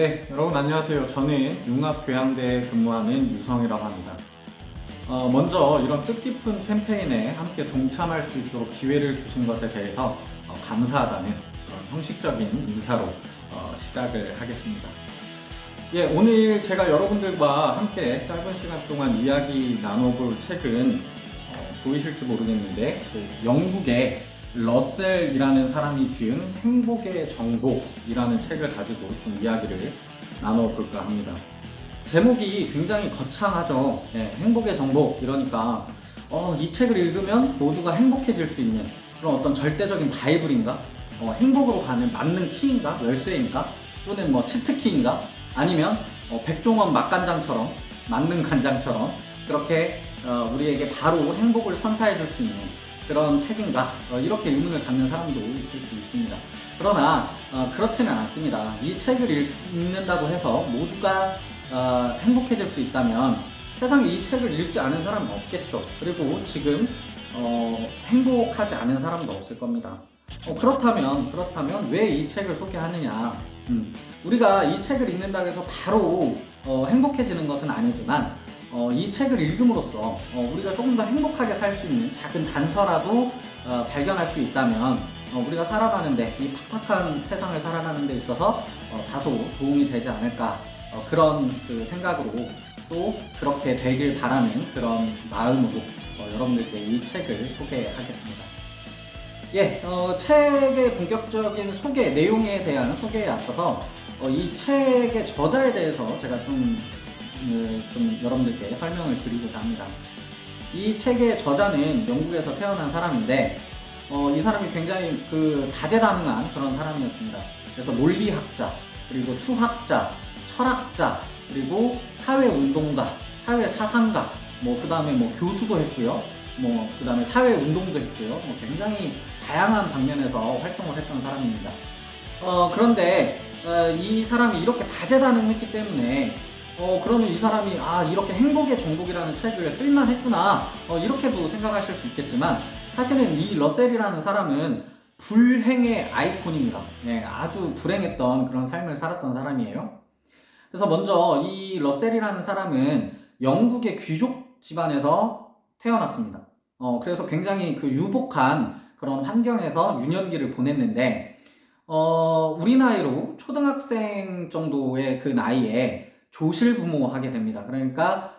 네, 여러분 안녕하세요. 저는 융합교양대에 근무하는 유성이라고 합니다. 먼저 이런 뜻깊은 캠페인에 함께 동참할 수 있도록 기회를 주신 것에 대해서 감사하다는 그런 형식적인 인사로 시작을 하겠습니다. 예, 오늘 제가 여러분들과 함께 짧은 시간 동안 이야기 나눠볼 책은 보이실지 모르겠는데 영국의 러셀이라는 사람이 지은 행복의 정복이라는 책을 가지고 좀 이야기를 나눠볼까 합니다. 제목이 굉장히 거창하죠. 네, 행복의 정복 이러니까 이 책을 읽으면 모두가 행복해질 수 있는 그런 어떤 절대적인 바이블인가? 행복으로 가는 맞는 키인가? 열쇠인가? 또는 뭐 치트키인가? 아니면 백종원 맛간장처럼 맞는 간장처럼 그렇게 우리에게 바로 행복을 선사해 줄 수 있는 그런 책인가? 이렇게 의문을 갖는 사람도 있을 수 있습니다. 그러나 그렇지는 않습니다. 이 책을 읽는다고 해서 모두가 행복해질 수 있다면 세상에 이 책을 읽지 않은 사람은 없겠죠. 그리고 지금 행복하지 않은 사람도 없을 겁니다. 그렇다면 왜 이 책을 소개하느냐? 우리가 이 책을 읽는다고 해서 바로 행복해지는 것은 아니지만 이 책을 읽음으로써 우리가 조금 더 행복하게 살 수 있는 작은 단서라도 발견할 수 있다면 우리가 살아가는데 이 팍팍한 세상을 살아가는 데 있어서 다소 도움이 되지 않을까 그런 그 생각으로 또 그렇게 되길 바라는 그런 마음으로 여러분들께 이 책을 소개하겠습니다. 예, 책의 본격적인 소개, 내용에 대한 소개에 앞서서 이 책의 저자에 대해서 제가 좀 여러분들께 설명을 드리고자 합니다. 이 책의 저자는 영국에서 태어난 사람인데 이 사람이 굉장히 다재다능한 그런 사람이었습니다. 그래서 논리학자, 그리고 수학자, 철학자, 그리고 사회운동가, 사회사상가, 그 다음에 교수도 했고요. 그 다음에 사회운동도 했고요. 굉장히 다양한 방면에서 활동을 했던 사람입니다. 그런데 이 사람이 이렇게 다재다능했기 때문에 그러면 이 사람이 이렇게 행복의 정복이라는 책을 쓸만했구나 이렇게도 생각하실 수 있겠지만 사실은 이 러셀이라는 사람은 불행의 아이콘입니다. 예, 아주 불행했던 그런 삶을 살았던 사람이에요. 그래서 먼저 이 러셀이라는 사람은 영국의 귀족 집안에서 태어났습니다. 그래서 굉장히 유복한 그런 환경에서 유년기를 보냈는데 우리 나이로 초등학생 정도의 그 나이에 조실부모하게 됩니다. 그러니까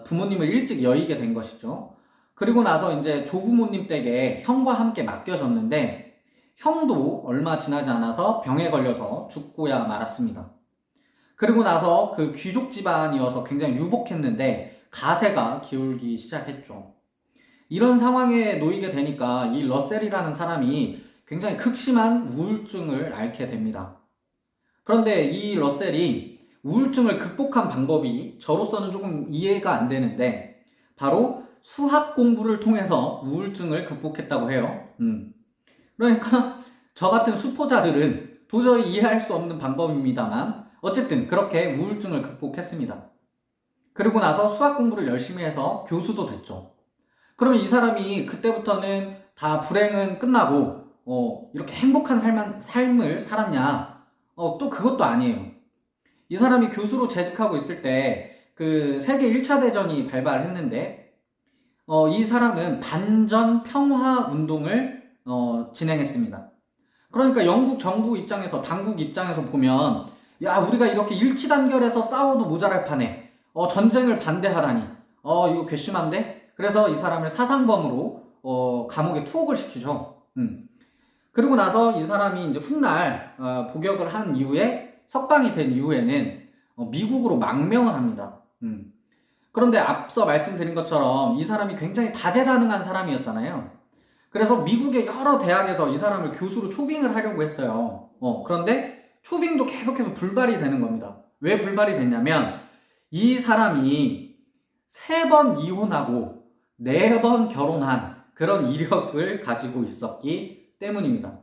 부모님을 일찍 여의게 된 것이죠. 그리고 나서 이제 조부모님 댁에 형과 함께 맡겨졌는데 형도 얼마 지나지 않아서 병에 걸려서 죽고야 말았습니다. 그리고 나서 그 귀족 집안이어서 굉장히 유복했는데 가세가 기울기 시작했죠. 이런 상황에 놓이게 되니까 이 러셀이라는 사람이 굉장히 극심한 우울증을 앓게 됩니다. 그런데 이 러셀이 우울증을 극복한 방법이 저로서는 조금 이해가 안 되는데 바로 수학 공부를 통해서 우울증을 극복했다고 해요. 그러니까 저 같은 수포자들은 도저히 이해할 수 없는 방법입니다만 어쨌든 그렇게 우울증을 극복했습니다. 그리고 나서 수학 공부를 열심히 해서 교수도 됐죠. 그러면 이 사람이 그때부터는 다 불행은 끝나고 이렇게 행복한 삶을 살았냐? 또 그것도 아니에요. 이 사람이 교수로 재직하고 있을 때 그 세계 1차 대전이 발발했는데 이 사람은 반전 평화 운동을 진행했습니다. 그러니까 영국 정부 입장에서 당국 입장에서 보면 야 우리가 이렇게 일치단결해서 싸워도 모자랄 판에 전쟁을 반대하다니 이거 괘씸한데? 그래서 이 사람을 사상범으로 감옥에 투옥을 시키죠. 그리고 나서 이 사람이 이제 훗날 복역을 한 이후에 석방이 된 이후에는 미국으로 망명을 합니다. 그런데 앞서 말씀드린 것처럼 이 사람이 굉장히 다재다능한 사람이었잖아요. 그래서 미국의 여러 대학에서 이 사람을 교수로 초빙을 하려고 했어요. 그런데 초빙도 계속해서 불발이 되는 겁니다. 왜 불발이 됐냐면 이 사람이 3번 이혼하고 4번 결혼한 그런 이력을 가지고 있었기 때문입니다.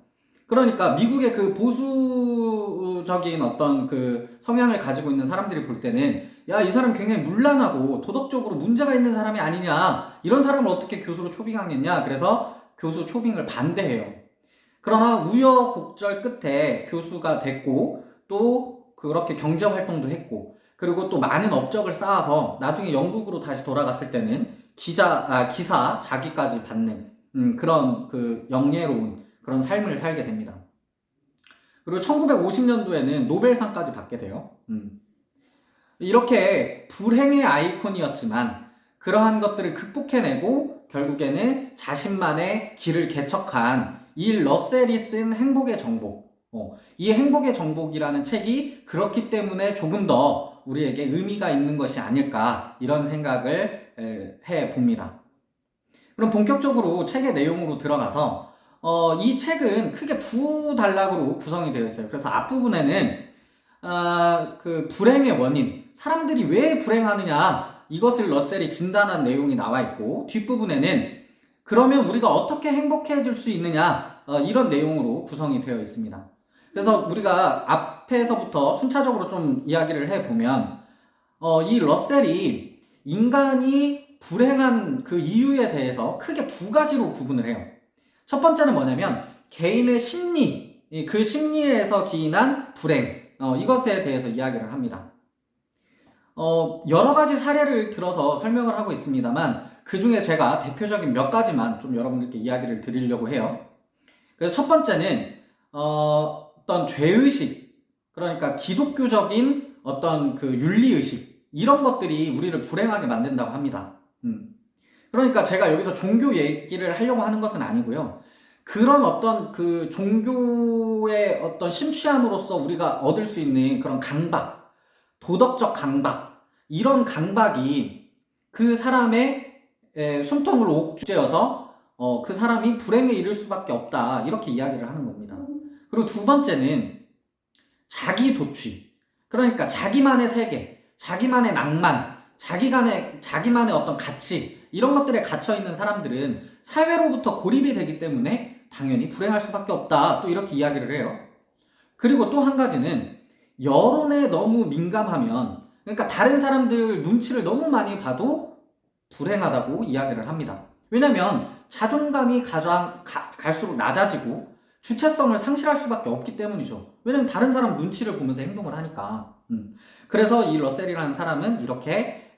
그러니까 미국의 그 보수적인 어떤 그 성향을 가지고 있는 사람들이 볼 때는 야, 이 사람 굉장히 문란하고 도덕적으로 문제가 있는 사람이 아니냐, 이런 사람을 어떻게 교수로 초빙하겠냐, 그래서 교수 초빙을 반대해요. 그러나 우여곡절 끝에 교수가 됐고 또 그렇게 경제 활동도 했고, 그리고 또 많은 업적을 쌓아서 나중에 영국으로 다시 돌아갔을 때는 기사 자기까지 받는 그런 그 영예로운 그런 삶을 살게 됩니다. 그리고 1950년도에는 노벨상까지 받게 돼요. 이렇게 불행의 아이콘이었지만 그러한 것들을 극복해내고 결국에는 자신만의 길을 개척한 이 러셀이 쓴 행복의 정복. 이 행복의 정복이라는 책이 그렇기 때문에 조금 더 우리에게 의미가 있는 것이 아닐까, 이런 생각을 해 봅니다. 그럼 본격적으로 책의 내용으로 들어가서 이 책은 크게 두 단락으로 구성이 되어 있어요. 그래서 앞부분에는 그 불행의 원인, 사람들이 왜 불행하느냐, 이것을 러셀이 진단한 내용이 나와 있고, 뒷부분에는 그러면 우리가 어떻게 행복해질 수 있느냐, 이런 내용으로 구성이 되어 있습니다. 그래서 우리가 앞에서부터 순차적으로 좀 이야기를 해보면 이 러셀이 인간이 불행한 그 이유에 대해서 크게 두 가지로 구분을 해요. 첫 번째는 뭐냐면 개인의 심리, 그 심리에서 기인한 불행, 이것에 대해서 이야기를 합니다. 여러 가지 사례를 들어서 설명을 하고 있습니다만 그 중에 제가 대표적인 몇 가지만 좀 여러분들께 이야기를 드리려고 해요. 그래서 첫 번째는 어떤 죄의식, 그러니까 기독교적인 어떤 그 윤리의식, 이런 것들이 우리를 불행하게 만든다고 합니다. 그러니까 제가 여기서 종교 얘기를 하려고 하는 것은 아니고요. 그런 어떤 그 종교의 어떤 심취함으로써 우리가 얻을 수 있는 그런 강박, 도덕적 강박, 이런 강박이 그 사람의 숨통을 옥죄어서 그 사람이 불행에 이를 수밖에 없다, 이렇게 이야기를 하는 겁니다. 그리고 두 번째는 자기 도취, 그러니까 자기만의 세계, 자기만의 낭만, 자기만의 어떤 가치, 이런 것들에 갇혀있는 사람들은 사회로부터 고립이 되기 때문에 당연히 불행할 수밖에 없다, 또 이렇게 이야기를 해요. 그리고 또 한 가지는 여론에 너무 민감하면, 그러니까 다른 사람들 눈치를 너무 많이 봐도 불행하다고 이야기를 합니다. 왜냐면 자존감이 갈수록 낮아지고 주체성을 상실할 수밖에 없기 때문이죠. 왜냐면 다른 사람 눈치를 보면서 행동을 하니까. 그래서 이 러셀이라는 사람은 이렇게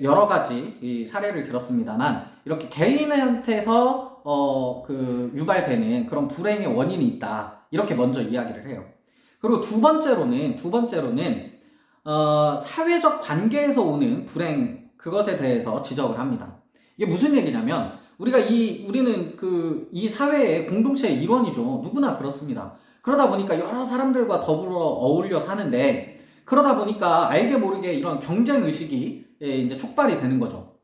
여러 가지 이 사례를 들었습니다만, 이렇게 개인한테서 그 유발되는 그런 불행의 원인이 있다, 이렇게 먼저 이야기를 해요. 그리고 두 번째로는 사회적 관계에서 오는 불행, 그것에 대해서 지적을 합니다. 이게 무슨 얘기냐면 우리는 이 사회의 공동체의 일원이죠. 누구나 그렇습니다. 그러다 보니까 여러 사람들과 더불어 어울려 사는데, 그러다 보니까 알게 모르게 이런 경쟁 의식이 이제 촉발이 되는 거죠.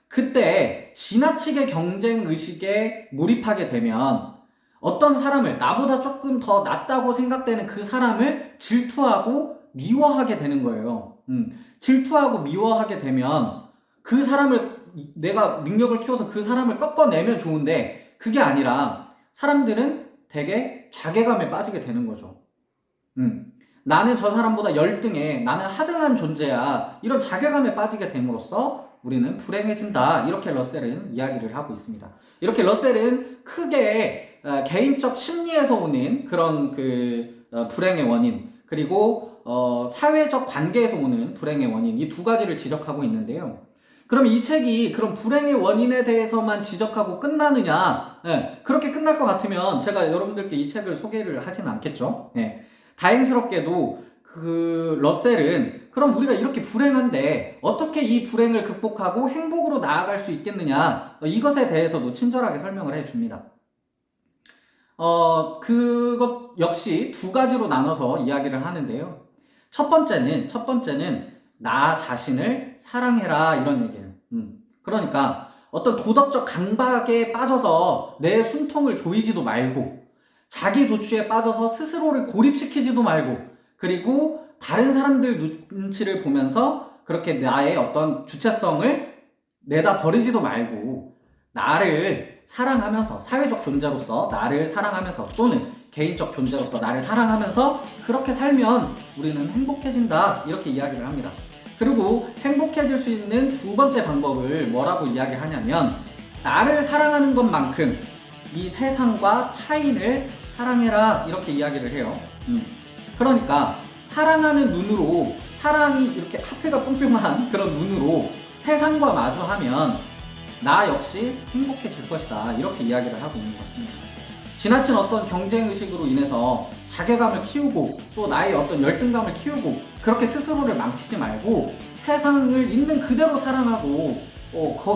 그때 지나치게 경쟁 의식에 몰입하게 되면 어떤 사람을, 나보다 조금 더 낫다고 생각되는 그 사람을 질투하고 미워하게 되는 거예요. 질투하고 미워하게 되면 그 사람을, 내가 능력을 키워서 그 사람을 꺾어내면 좋은데, 그게 아니라 사람들은 되게 자괴감에 빠지게 되는 거죠. 나는 저 사람보다 열등해, 나는 하등한 존재야, 이런 자괴감에 빠지게 됨으로써 우리는 불행해진다, 이렇게 러셀은 이야기를 하고 있습니다. 이렇게 러셀은 크게 개인적 심리에서 오는 그런 불행의 원인, 그리고 사회적 관계에서 오는 불행의 원인, 이 두 가지를 지적하고 있는데요. 그럼 이 책이 그런 불행의 원인에 대해서만 지적하고 끝나느냐? 그렇게 끝날 것 같으면 제가 여러분들께 이 책을 소개를 하지는 않겠죠. 다행스럽게도 그 러셀은 그럼 우리가 이렇게 불행한데 어떻게 이 불행을 극복하고 행복으로 나아갈 수 있겠느냐, 이것에 대해서도 친절하게 설명을 해줍니다. 그것 역시 두 가지로 나눠서 이야기를 하는데요. 첫 번째는 나 자신을 사랑해라, 이런 얘기예요. 그러니까 어떤 도덕적 강박에 빠져서 내 숨통을 조이지도 말고, 자기 도취에 빠져서 스스로를 고립시키지도 말고, 그리고 다른 사람들 눈치를 보면서 그렇게 나의 어떤 주체성을 내다 버리지도 말고, 나를 사랑하면서, 사회적 존재로서 나를 사랑하면서, 또는 개인적 존재로서 나를 사랑하면서 그렇게 살면 우리는 행복해진다, 이렇게 이야기를 합니다. 그리고 행복해질 수 있는 두 번째 방법을 뭐라고 이야기하냐면, 나를 사랑하는 것만큼 이 세상과 타인을 사랑해라, 이렇게 이야기를 해요. 그러니까 사랑하는 눈으로, 사랑이 이렇게 하트가 뿅뿅한 그런 눈으로 세상과 마주하면 나 역시 행복해질 것이다, 이렇게 이야기를 하고 있는 것입니다. 지나친 어떤 경쟁의식으로 인해서 자괴감을 키우고 또 나의 어떤 열등감을 키우고 그렇게 스스로를 망치지 말고 세상을 있는 그대로 사랑하고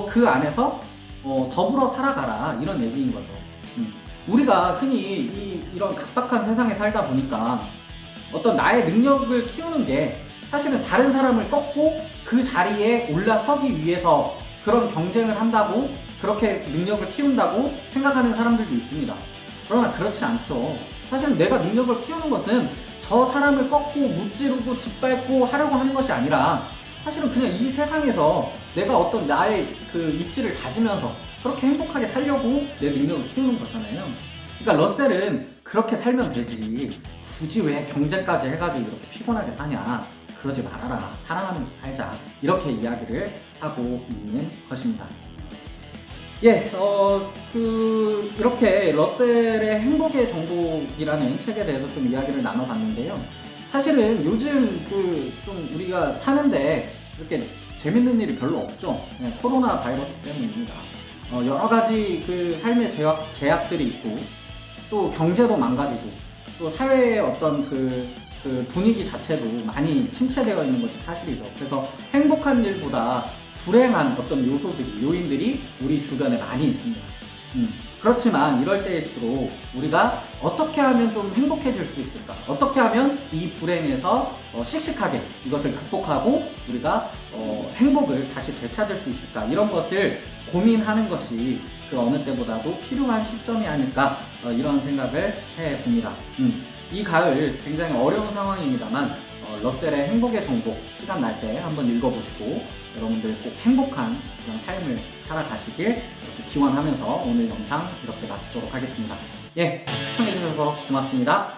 그 안에서 더불어 살아가라, 이런 얘기인 거죠. 우리가 흔히 이런 각박한 세상에 살다 보니까 어떤 나의 능력을 키우는 게 사실은 다른 사람을 꺾고 그 자리에 올라서기 위해서 그런 경쟁을 한다고, 그렇게 능력을 키운다고 생각하는 사람들도 있습니다. 그러나 그렇지 않죠. 사실 내가 능력을 키우는 것은 저 사람을 꺾고 무찌르고 짓밟고 하려고 하는 것이 아니라 사실은 그냥 이 세상에서 내가 어떤 나의 그 입지를 다지면서 그렇게 행복하게 살려고 내 능력을 키우는 거잖아요. 그러니까 러셀은 그렇게 살면 되지, 굳이 왜 경제까지 해가지고 이렇게 피곤하게 사냐, 그러지 말아라, 사랑하면서 살자, 이렇게 이야기를 하고 있는 것입니다. 예, 이렇게 러셀의 행복의 정복이라는 책에 대해서 좀 이야기를 나눠봤는데요. 사실은 요즘 좀 우리가 사는데 이렇게 재밌는 일이 별로 없죠. 네, 코로나 바이러스 때문입니다. 여러 가지 그 삶의 제약들이 있고, 또 경제도 망가지고, 또 사회의 어떤 그 분위기 자체도 많이 침체되어 있는 것이 사실이죠. 그래서 행복한 일보다 불행한 어떤 요인들이 우리 주변에 많이 있습니다. 그렇지만 이럴 때일수록 우리가 어떻게 하면 좀 행복해질 수 있을까? 어떻게 하면 이 불행에서 씩씩하게 이것을 극복하고 우리가 행복을 다시 되찾을 수 있을까? 이런 것을 고민하는 것이 그 어느 때보다도 필요한 시점이 아닐까, 이런 생각을 해봅니다. 이 가을 굉장히 어려운 상황입니다만 러셀의 행복의 정복, 시간 날 때 한번 읽어보시고 여러분들 꼭 행복한 그런 삶을 살아가시길 이렇게 기원하면서 오늘 영상 이렇게 마치도록 하겠습니다. 예, 시청해주셔서 고맙습니다.